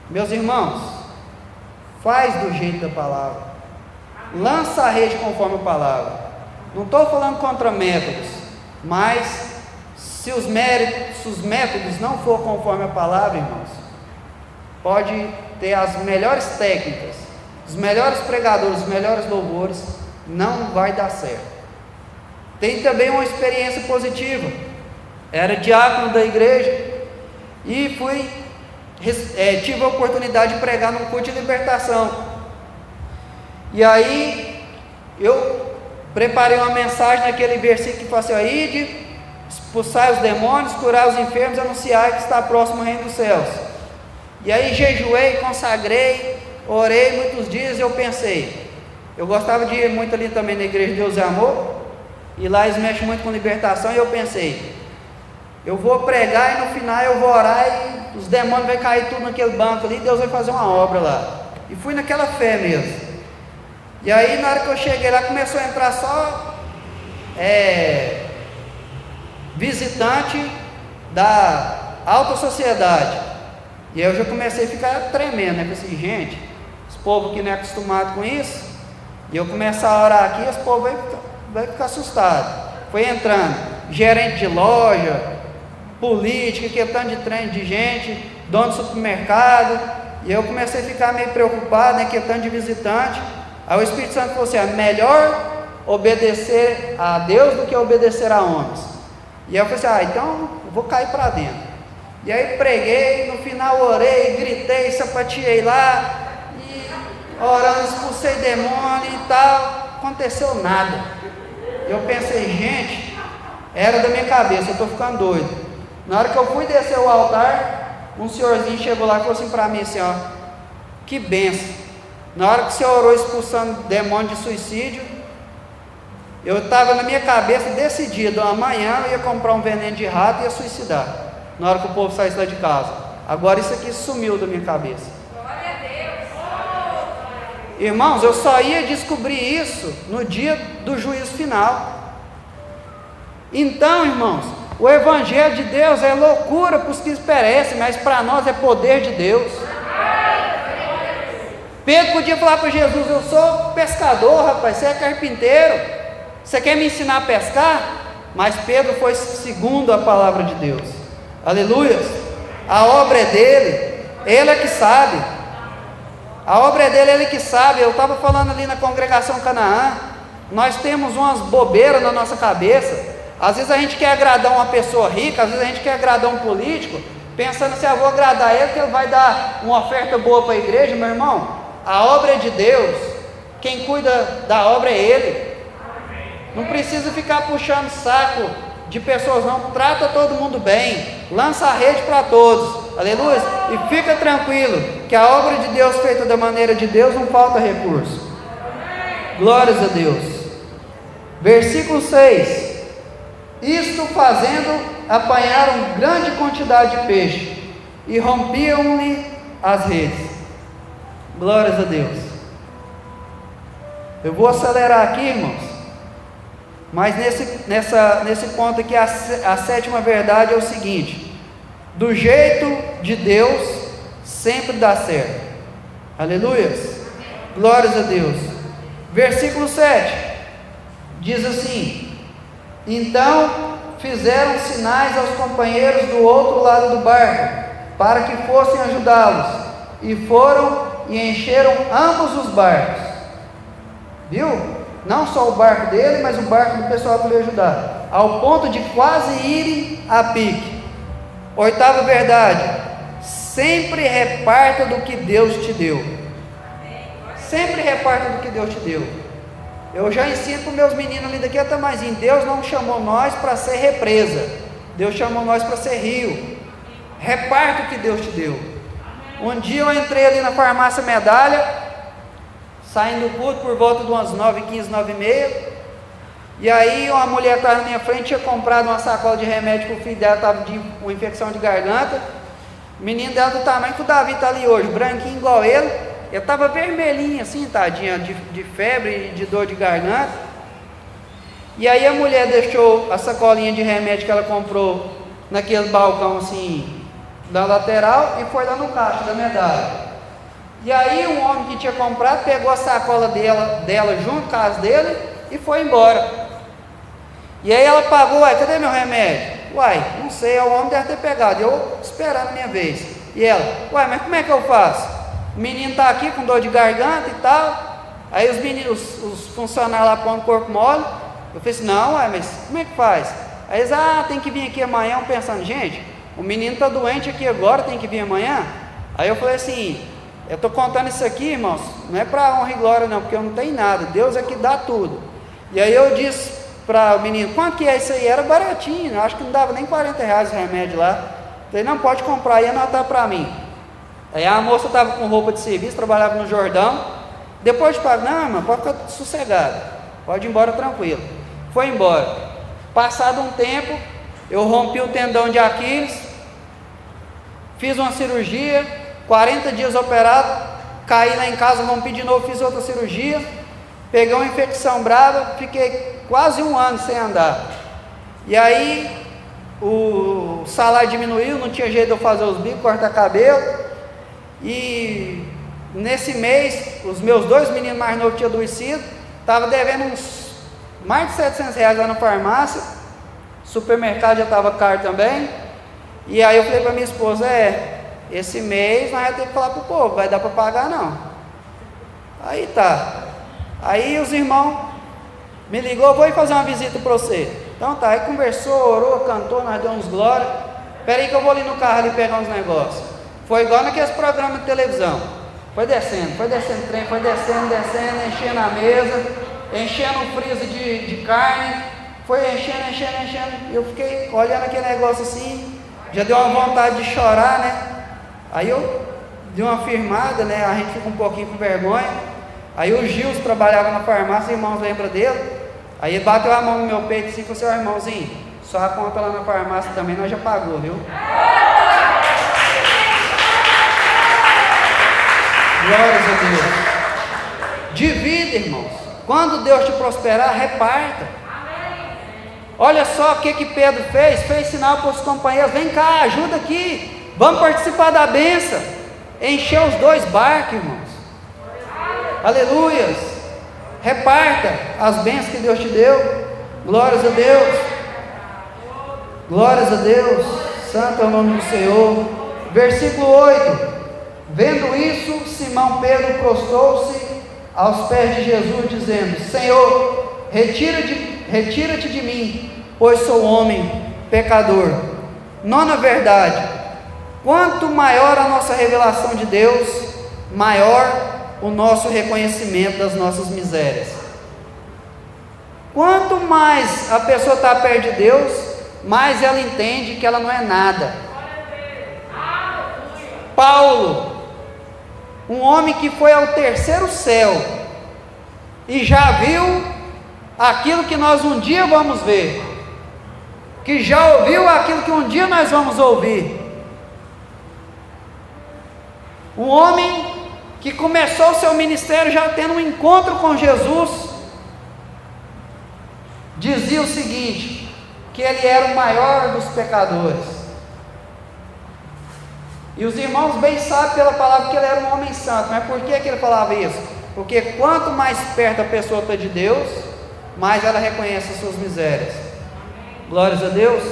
S1: Meus irmãos, faz do jeito da palavra, lança a rede conforme a palavra. Não estou falando contra métodos, mas se os métodos não for conforme a palavra, irmãos, pode ter as melhores técnicas, os melhores pregadores, os melhores louvores, não vai dar certo. Tem também uma experiência positiva. Era diácono da igreja e tive a oportunidade de pregar num culto de libertação. E aí eu preparei uma mensagem naquele versículo que fala assim: ide, expulsai os demônios, curai os enfermos, anunciai que está próximo o reino dos céus. E aí jejuei, consagrei, orei muitos dias. E eu pensei, eu gostava de ir muito ali também na igreja de Deus e Amor, e lá eles mexem muito com libertação. E eu pensei, eu vou pregar e no final eu vou orar e os demônios vão cair tudo naquele banco ali, Deus vai fazer uma obra lá. E fui naquela fé mesmo. E aí na hora que eu cheguei lá, começou a entrar só visitante da alta sociedade. E aí eu já comecei a ficar tremendo, né? Falei assim, gente, esse povo que não é acostumado com isso, e eu começar a orar aqui, esse povo vai ficar assustado. Foi entrando gerente de loja, política, que é tanto de trem de gente, dono de supermercado, e eu comecei a ficar meio preocupado, né? Que é tanto de visitante. Aí o Espírito Santo falou assim: é melhor obedecer a Deus do que obedecer a homens. E eu falei assim: então eu vou cair para dentro. E aí preguei, no final orei, gritei, sapateei lá, e orando, expulsei demônio e tal, aconteceu nada. Eu pensei, gente, era da minha cabeça, eu estou ficando doido. Na hora que eu fui descer o altar, um senhorzinho chegou lá e falou assim para mim assim, ó, que benção. Na hora que você orou expulsando demônio de suicídio, eu estava na minha cabeça decidido, amanhã eu ia comprar um veneno de rato e ia suicidar, na hora que o povo saísse lá de casa. Agora isso aqui sumiu da minha cabeça. Glória a Deus. Irmãos, eu só ia descobrir isso no dia do juízo final. Então, irmãos, o Evangelho de Deus é loucura para os que perecem, mas para nós é poder de Deus. Pedro podia falar para Jesus: eu sou pescador, rapaz, você é carpinteiro, você quer me ensinar a pescar? Mas Pedro foi segundo a palavra de Deus. Aleluia. A obra é dele, ele é que sabe. A obra é dele, ele que sabe. Eu estava falando ali na congregação Canaã, nós temos umas bobeiras na nossa cabeça. Às vezes a gente quer agradar uma pessoa rica, às vezes a gente quer agradar um político, pensando assim: eu vou agradar ele, que ele vai dar uma oferta boa para a igreja. Meu irmão, a obra é de Deus, quem cuida da obra é Ele. Não precisa ficar puxando saco de pessoas, não. Trata todo mundo bem, lança a rede para todos, aleluia, e fica tranquilo, que a obra de Deus feita da maneira de Deus não falta recurso. Glórias a Deus. Versículo 6: isto fazendo, apanharam grande quantidade de peixe e rompiam-lhe as redes. Glórias a Deus. Eu vou acelerar aqui, irmãos, mas nesse ponto aqui, a sétima verdade é o seguinte: do jeito de Deus sempre dá certo. Aleluia. Glórias a Deus. Versículo 7 diz assim: então fizeram sinais aos companheiros do outro lado do barco, para que fossem ajudá-los, e foram e encheram ambos os barcos. Viu? Não só o barco dele, mas o barco do pessoal que veio ajudar, ao ponto de quase irem a pique. Oitava verdade: sempre reparta do que Deus te deu. Sempre reparta do que Deus te deu. Eu já ensino para os meus meninos ali daqui até mais. Deus não chamou nós para ser represa, Deus chamou nós para ser rio. Reparta o que Deus te deu. Um dia eu entrei ali na farmácia Medalha, saindo do culto por volta de umas 9h15, 9h30, e aí uma mulher estava na minha frente, tinha comprado uma sacola de remédio para o filho dela, estava com uma infecção de garganta. O menino dela do tamanho que o Davi está ali hoje, branquinho igual ele estava vermelhinho assim, tadinha, de febre e de dor de garganta. E aí a mulher deixou a sacolinha de remédio que ela comprou naquele balcão assim, da lateral, e foi lá no caixa da Medalha. E aí um homem que tinha comprado pegou a sacola dela junto com as dele e foi embora. E aí ela pagou: uai, cadê meu remédio? Uai, não sei, o homem deve ter pegado, eu esperando a minha vez. E ela: uai, mas como é que eu faço? O menino está aqui com dor de garganta e tal. Aí os meninos, os funcionários lá pondo o corpo mole. Eu falei assim: não, uai, mas como é que faz? Aí eles: tem que vir aqui amanhã. Eu pensando: gente, o menino está doente aqui agora, tem que vir amanhã. Aí eu falei assim: eu estou contando isso aqui, irmãos, não é para honra e glória não, porque eu não tenho nada, Deus é que dá tudo. E aí eu disse para o menino: quanto que é isso aí? Era baratinho, acho que não dava nem R$40 o remédio lá. Falei: não, pode comprar e anotar para mim. Aí a moça estava com roupa de serviço, trabalhava no Jordão. Depois de pagar: não, irmão, pode ficar sossegado, pode ir embora tranquilo. Foi embora. Passado um tempo, eu rompi o tendão de Aquiles, fiz uma cirurgia, 40 dias operado, caí lá em casa, rompi de novo, fiz outra cirurgia, peguei uma infecção brava, fiquei quase um ano sem andar. E aí o salário diminuiu, não tinha jeito de eu fazer os bicos, cortar cabelo. E nesse mês, os meus 2 meninos mais novos tinham adoecido, estava devendo uns mais de R$700 lá na farmácia, supermercado já estava caro também. E aí eu falei para minha esposa: esse mês nós vamos ter que falar para o povo, vai dar para pagar não. Aí tá. Aí os irmãos me ligou: vou ir fazer uma visita para você. Então tá, aí conversou, orou, cantou, nós demos glória. Espera aí que eu vou ali no carro ali pegar uns negócios. Foi igual naqueles programas de televisão. Foi descendo o trem, foi descendo, enchendo a mesa, enchendo o freezer de carne, foi enchendo. Eu fiquei olhando aquele negócio assim, já deu uma vontade de chorar, né? Aí eu dei uma firmada, né? A gente fica um pouquinho com vergonha. Aí o Gilson trabalhava na farmácia, irmãos lembram dele? Aí ele bateu a mão no meu peito assim e falou assim: irmãozinho, só a conta lá na farmácia também nós já pagou, viu? Glórias a Deus. Divida, irmãos. Quando Deus te prosperar, reparta. Olha só o que Pedro fez sinal para os companheiros: vem cá, ajuda aqui, vamos participar da bênção. Encheu os 2 barcos, irmãos. Aleluias. Reparta as bênçãos que Deus te deu. Glórias a Deus. Glórias a Deus. Santo é o nome do Senhor. Versículo 8. Vendo isso, Simão Pedro prostrou-se aos pés de Jesus, dizendo: Senhor, retira-te de mim, pois sou homem pecador. Nona verdade: quanto maior a nossa revelação de Deus, maior o nosso reconhecimento das nossas misérias. Quanto mais a pessoa está perto de Deus, mais ela entende que ela não é nada. Paulo, um homem que foi ao terceiro céu e já viu aquilo que nós um dia vamos ver, que já ouviu aquilo que um dia nós vamos ouvir. Um homem que começou o seu ministério já tendo um encontro com Jesus, dizia o seguinte, que ele era o maior dos pecadores. E os irmãos bem sabem pela palavra que ele era um homem santo. Mas por que ele falava isso? Porque quanto mais perto a pessoa está de Deus, mais ela reconhece as suas misérias. Glórias a Deus.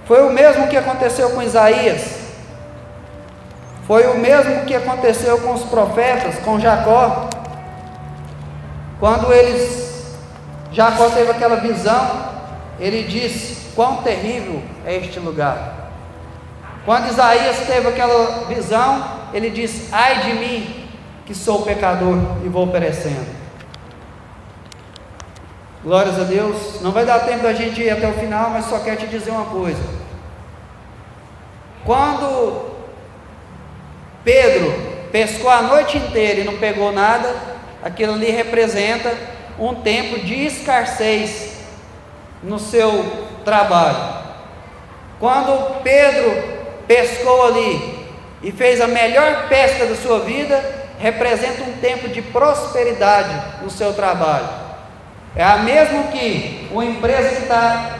S1: Foi o mesmo que aconteceu com Isaías. Foi o mesmo que aconteceu com os profetas, com Jacó. Quando Jacó teve aquela visão, ele disse: quão terrível é este lugar. Quando Isaías teve aquela visão, ele disse: ai de mim, que sou pecador e vou perecendo. Glórias a Deus. Não vai dar tempo da gente ir até o final, mas só quero te dizer uma coisa. Quando Pedro pescou a noite inteira e não pegou nada, aquilo ali representa um tempo de escassez no seu trabalho. Quando Pedro pescou ali e fez a melhor pesca da sua vida, representa um tempo de prosperidade no seu trabalho. É a mesma que uma empresa que está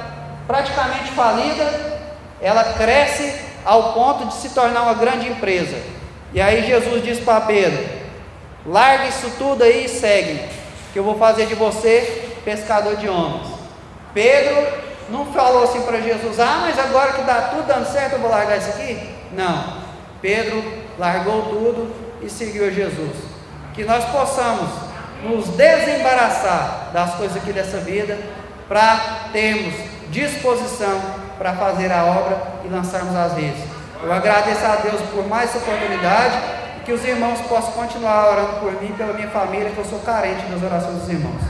S1: praticamente falida, ela cresce ao ponto de se tornar uma grande empresa. E aí Jesus disse para Pedro: larga isso tudo aí e segue, que eu vou fazer de você pescador de homens. Pedro não falou assim para Jesus: mas agora que está tudo dando certo, eu vou largar isso aqui? Não, Pedro largou tudo e seguiu a Jesus. Que nós possamos nos desembaraçar das coisas aqui dessa vida, para termos disposição para fazer a obra e lançarmos as redes. Eu agradeço a Deus por mais essa oportunidade, e que os irmãos possam continuar orando por mim e pela minha família, que eu sou carente das orações dos irmãos.